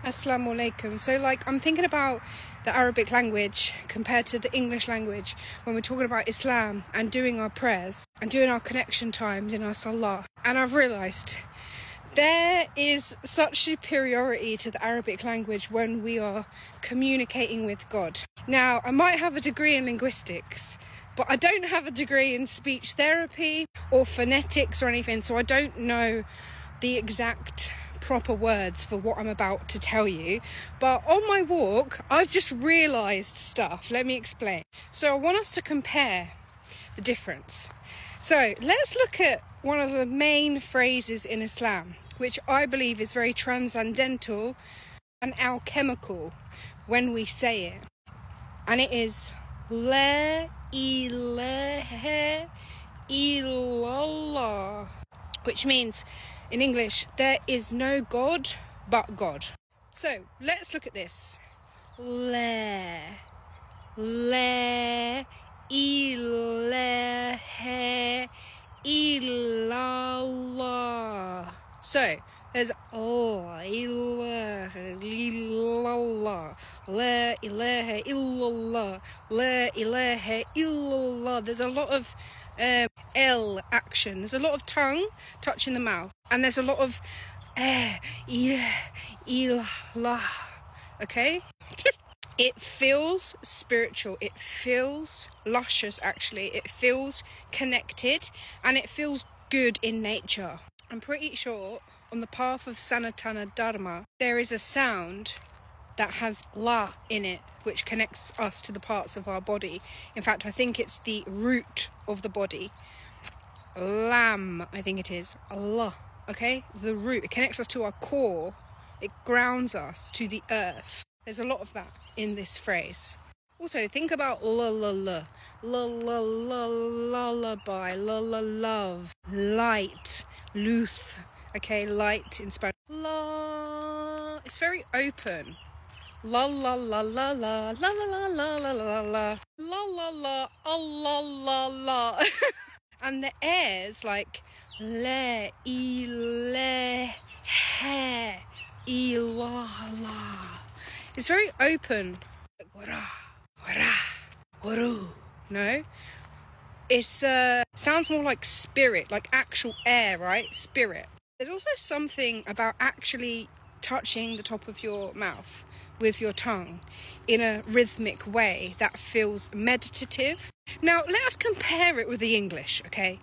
Assalamu alaikum. So I'm thinking about the Arabic language compared to the English language when we're talking about Islam and doing our prayers and doing our connection times in our salah. And I've realised there is such superiority to the Arabic language when we are communicating with God. Now, I might have a degree in linguistics, but I don't have a degree in speech therapy or phonetics or anything, so I don't know the exact proper words for what I'm about to tell you. But on my walk, I've just realised stuff. Let me explain. So I want us to compare the difference. So let's look at one of the main phrases in Islam, which I believe is very transcendental and alchemical when we say it. And it is La ilaha illallah, which means in English, there is no God but God. So let's look at this. La ilaha illallah. So there's La ilaha illallah, La ilaha illallah, La ilaha illallah. There's a lot of L action. There's a lot of tongue touching the mouth, and there's a lot of ilah. Okay? It feels spiritual. It feels luscious, actually. It feels connected, and it feels good in nature. I'm pretty sure on the path of Sanatana Dharma, there is a sound that has la in it, which connects us to the parts of our body. In fact, I think it's the root of the body. Lam, I think it is. Allah, okay? It's the root. It connects us to our core. It grounds us to the earth. There's a lot of that in this phrase. Also, think about la la la. La la la lullaby, la la love, light, luth. Okay, light in Spanish. La. It's very open. La la la la la la la la la la la la la la la Allah la la. And the airs like la ilaha illallah. It's very open. Like wara wara waru. No, it's sounds more like spirit, like actual air, right? Spirit. There's also something about actually touching the top of your mouth with your tongue in a rhythmic way that feels meditative. Now, let us compare it with the English, okay?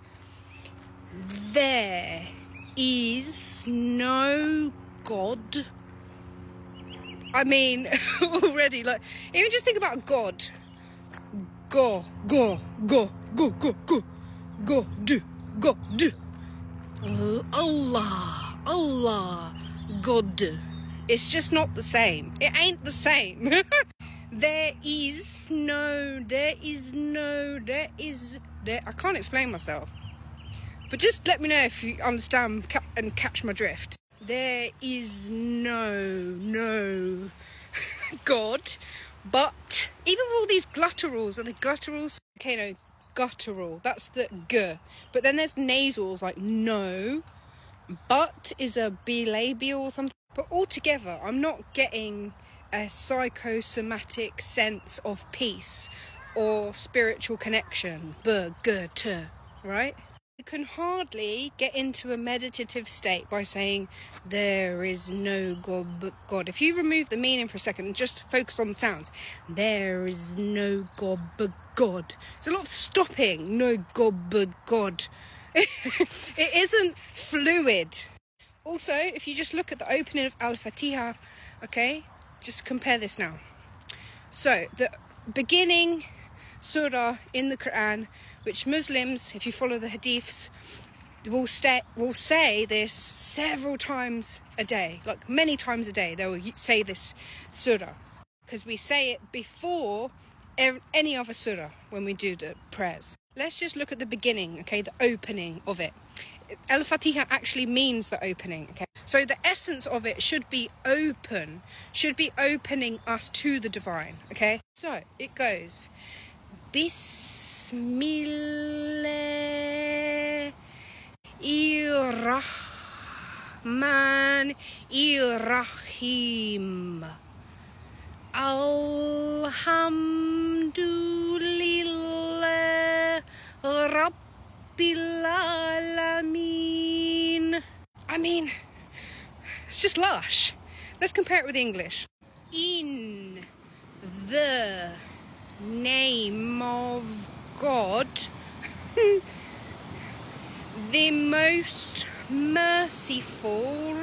There is no God. I mean, already, even just think about God. Go, do, Allah, God. It's just not the same. It ain't the same. There. I can't explain myself. But just let me know if you understand and catch my drift. There is no God. But even with all these gutturals, are the gutturals? Okay, no, guttural. That's the g. But then there's nasals like no. But is a bilabial or something. But altogether, I'm not getting a psychosomatic sense of peace or spiritual connection. Right? You can hardly get into a meditative state by saying, there is no God but God. If you remove the meaning for a second and just focus on the sounds, there is no God but God. There's a lot of stopping, no God but God. It isn't fluid. Also, if you just look at the opening of Al-Fatiha, okay, just compare this now. So, the beginning surah in the Quran, which Muslims, if you follow the hadiths, will say this several times a day, like many times a day. They will say this surah, because we say it before any other surah when we do the prayers. Let's just look at the beginning, okay, the opening of it. Al-Fatiha actually means the opening, okay? So the essence of it should be open, should be opening us to the divine, okay? So it goes, Bismillah الرحمن الرحيم الحمد لله رب العالمين. I mean, it's just lush. Let's compare it with English. In the name of God, the most merciful,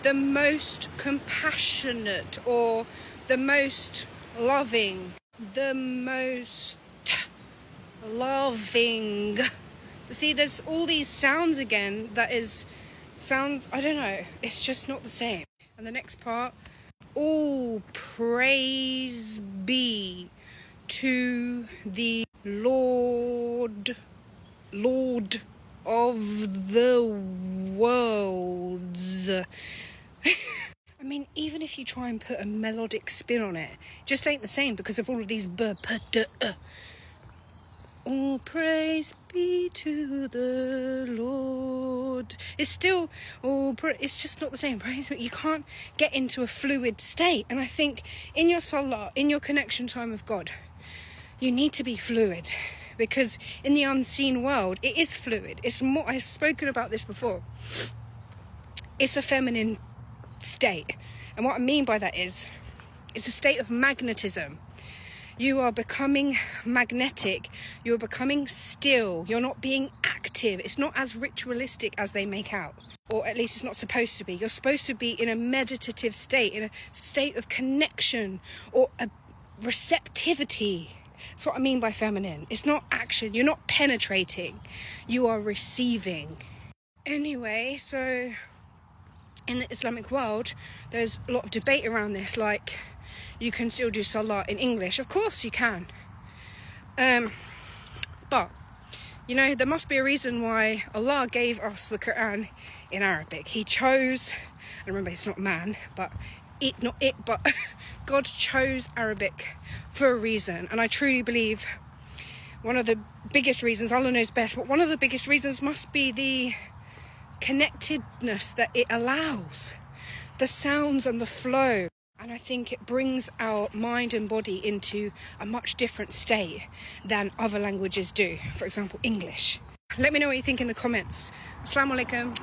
the most compassionate, or the most loving, the most loving. See, there's all these sounds again that is sounds, I don't know, it's just not the same. And the next part, all praise be to the Lord of the worlds. I mean, even if you try and put a melodic spin on it, it just ain't the same because of all of these b, p, d, All praise be to the Lord. It's still it's just not the same. You can't get into a fluid state. And I think in your salah, in your connection time with God, you need to be fluid, because in the unseen world, it is fluid. It's more. I've spoken about this before. It's a feminine state, and what I mean by that is, it's a state of magnetism. You are becoming magnetic, you're becoming still, you're not being active. It's not as ritualistic as they make out, or at least it's not supposed to be. You're supposed to be in a meditative state, in a state of connection or a receptivity. That's what I mean by feminine. It's not action, you're not penetrating, you are receiving. Anyway, so in the Islamic world, there's a lot of debate around this, like, you can still do salah in English. Of course you can. But, you know, there must be a reason why Allah gave us the Quran in Arabic. He chose, and remember it's not man, but God chose Arabic for a reason. And I truly believe one of the biggest reasons, Allah knows best, but one of the biggest reasons must be the connectedness that it allows. The sounds and the flow. And I think it brings our mind and body into a much different state than other languages do. For example, English. Let me know what you think in the comments. Assalamu alaikum.